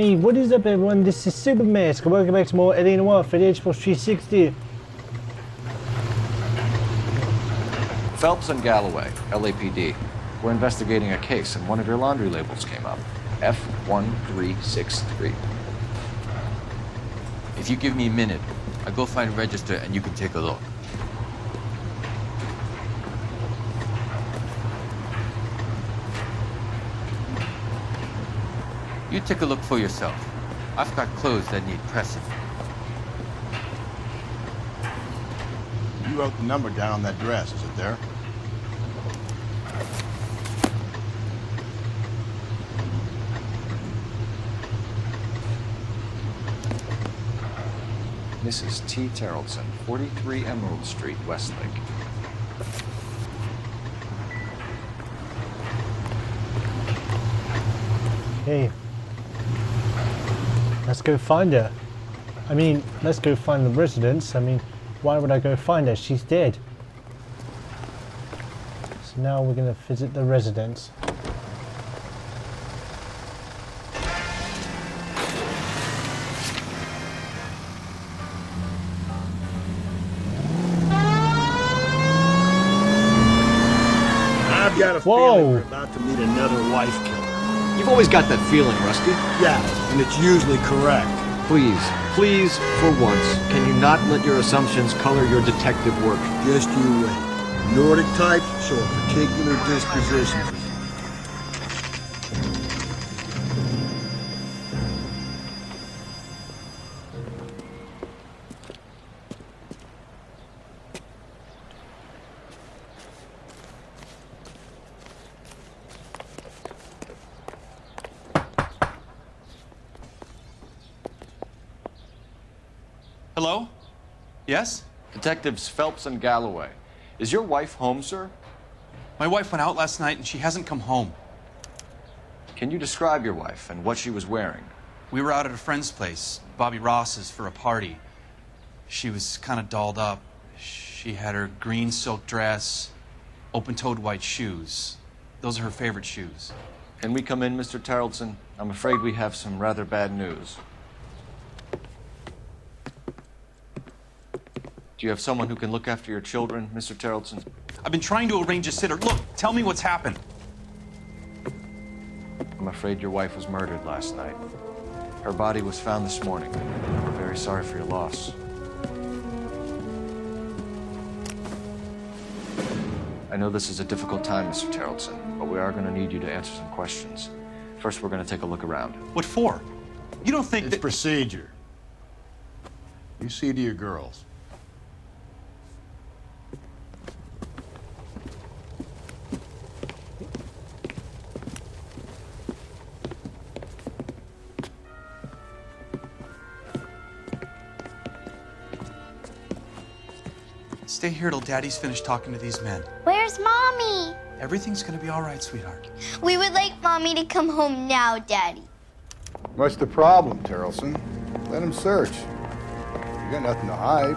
Hey, what is up everyone? This is Supermask and welcome back to more L.A Noire for the Xbox 360. Phelps and Galloway, LAPD. We're investigating a case and one of your laundry labels came up. F1363. If you give me a minute, I'll go find a register and you can take a look. You take a look for yourself. I've got clothes that need pressing. You wrote the number down on that dress, is it there? Mrs. T. Terrellson, 43 Emerald Street, Westlake. Hey, let's go find her. I mean, let's go find the residence. I mean, why would I go find her? She's dead. So now we're gonna visit the residence. I've got a feeling we're about to meet another wife killer. You've always got that feeling, Rusty. Yeah, and it's usually correct. Please, for once, can you not let your assumptions color your detective work? Just you wait. Nordic types show a particular disposition. Hello? Yes? Detectives Phelps and Galloway. Is your wife home, sir? My wife went out last night and she hasn't come home. Can you describe your wife and what she was wearing? We were out at a friend's place, Bobby Ross's, for a party. She was kind of dolled up. She had her green silk dress, open-toed white shoes. Those are her favorite shoes. Can we come in, Mr. Terrellson? I'm afraid we have some rather bad news. Do you have someone who can look after your children, Mr. Terrellson? I've been trying to arrange a sitter. Look, tell me what's happened. I'm afraid your wife was murdered last night. Her body was found this morning. We're very sorry for your loss. I know this is a difficult time, Mr. Terrellson, but we are going to need you to answer some questions. First, we're going to take a look around. What for? You don't think It's that... procedure. You see to your girls. Stay here till Daddy's finished talking to these men. Where's Mommy? Everything's gonna be all right, sweetheart. We would like Mommy to come home now, Daddy. What's the problem, Terrellson? Let him search. You got nothing to hide.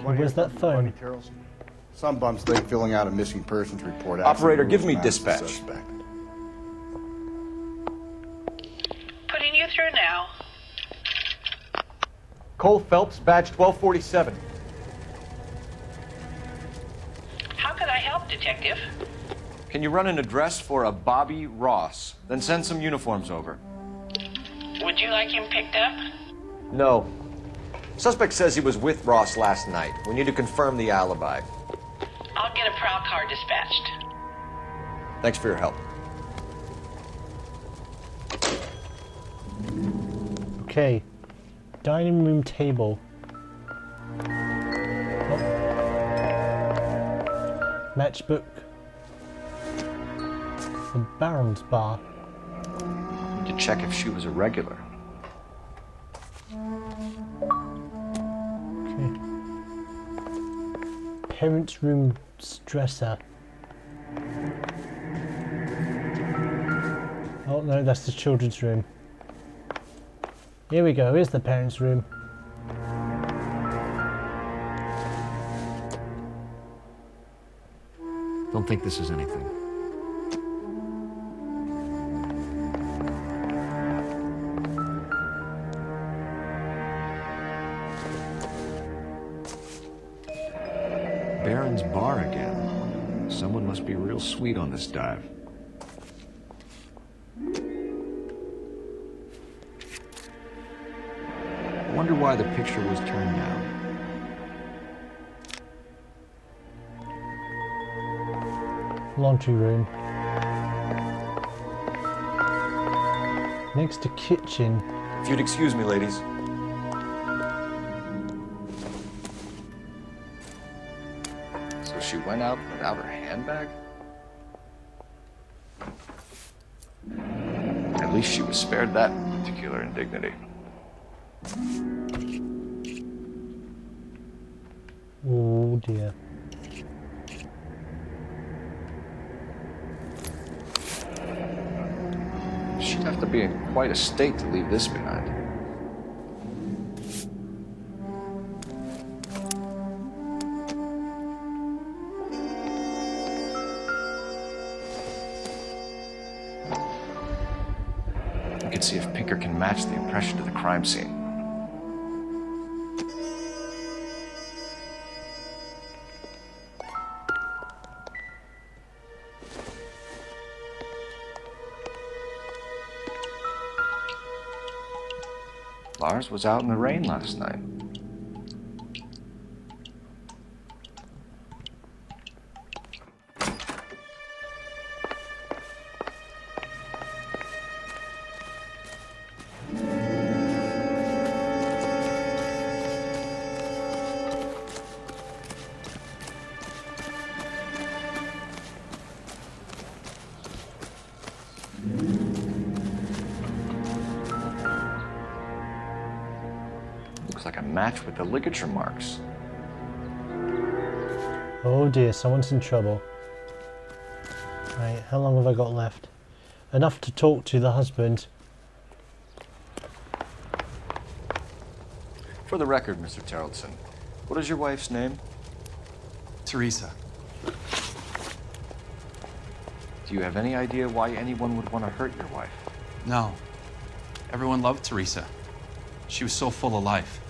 Where's that phone? Terrellson? Some bums think filling out a missing persons report. Operator, give me accidentally dispatch. rules the suspect. Putting you through now. Cole Phelps, badge 1247. How can I help, Detective? Can you run an address for a Bobby Ross? Then send some uniforms over. Would you like him picked up? No. Suspect says he was with Ross last night. We need to confirm the alibi. I'll get a prowl car dispatched. Thanks for your help. Okay. Dining room table. Oh. Matchbook. The Baron's bar. Need to check if she was a regular. Okay. Parents' room dresser. Oh no, that's the children's room. Here we go, here's the parents' room. Don't think this is anything. Baron's bar again. Someone must be real sweet on this dive. I wonder why the picture was turned down. Laundry room. Next to kitchen. If you'd excuse me, ladies. So she went out without her handbag? At least she was spared that particular indignity. Oh dear. She'd have to be in quite a state to leave this behind. We could see if Pinker can match the impression to the crime scene. Lars was out in the rain last night. Looks like a match with the ligature marks. Oh dear, someone's in trouble. Right, how long have I got left? Enough to talk to the husband. For the record, Mr. Terrelson, what is your wife's name? Teresa. Do you have any idea why anyone would want to hurt your wife? No. Everyone loved Teresa. She was so full of life.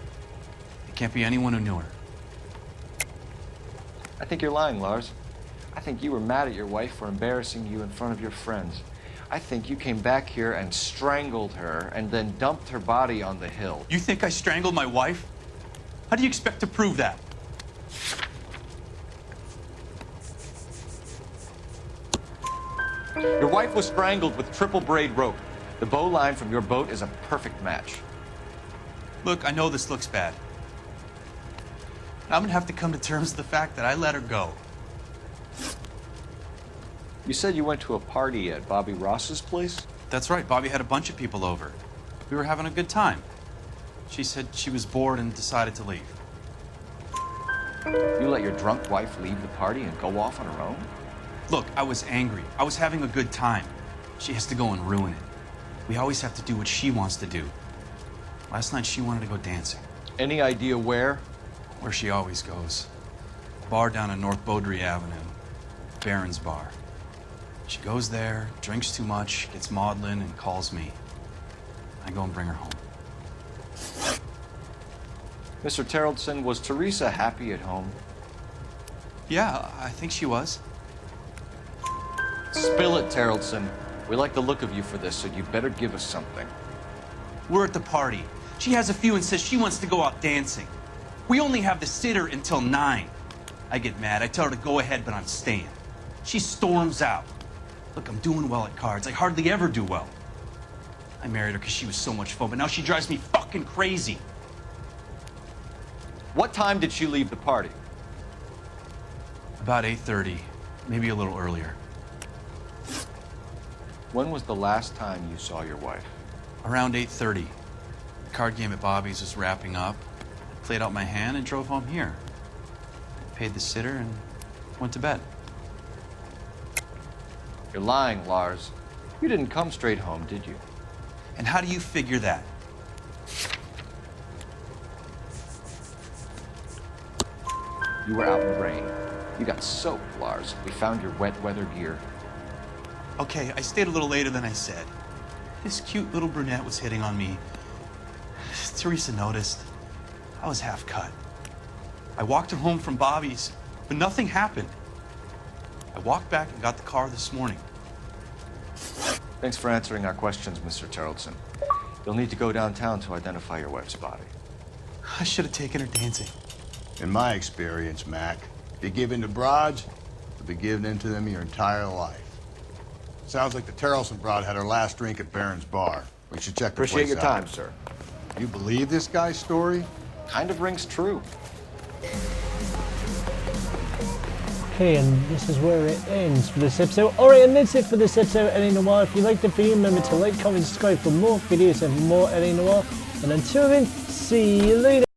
It can't be anyone who knew her. I think you're lying, Lars. I think you were mad at your wife for embarrassing you in front of your friends. I think you came back here and strangled her and then dumped her body on the hill. You think I strangled my wife? How do you expect to prove that? Your wife was strangled with triple braid rope. The bow line from your boat is a perfect match. Look, I know this looks bad. I'm gonna have to come to terms with the fact that I let her go. You said you went to a party at Bobby Ross's place? That's right, Bobby had a bunch of people over. We were having a good time. She said she was bored and decided to leave. You let your drunk wife leave the party and go off on her own? Look, I was angry. I was having a good time. She has to go and ruin it. We always have to do what she wants to do. Last night she wanted to go dancing. Any idea where? Where she always goes. Bar down on North Beaudry Avenue. Baron's bar. She goes there, drinks too much, gets maudlin, and calls me. I go and bring her home. Mr. Terrelson, was Teresa happy at home? Yeah, I think she was. Spill it, Terrelson. We like the look of you for this, so you better give us something. We're at the party. She has a few and says she wants to go out dancing. We only have the sitter until 9. I get mad. I tell her to go ahead, but I'm staying. She storms out. Look, I'm doing well at cards. I hardly ever do well. I married her because she was so much fun, but now she drives me fucking crazy. What time did she leave the party? About 8:30, maybe a little earlier. When was the last time you saw your wife? Around 8:30. The card game at Bobby's was wrapping up. I played out my hand and drove home here. Paid the sitter and went to bed. You're lying, Lars. You didn't come straight home, did you? And how do you figure that? You were out in the rain. You got soaked, Lars. We found your wet weather gear. Okay, I stayed a little later than I said. This cute little brunette was hitting on me. Teresa noticed. I was half cut. I walked her home from Bobby's. but nothing happened. I walked back and got the car this morning. Thanks for answering our questions, Mr. Tarleton. You'll need to go downtown to identify your wife's body. I should have taken her dancing. In my experience, Mac, if you give in to broads, you'll be giving in to them your entire life. Sounds like the Tarleton broad had her last drink at Barron's bar. We should check the Appreciate place your out. time, sir. You believe this guy's story? Kind of rings true. Okay, and this is where it ends for this episode. Alright, and that's it for this episode of L.A Noire. If you liked the video, remember to like, comment, subscribe for more videos and more L.A Noire. And until then, see you later.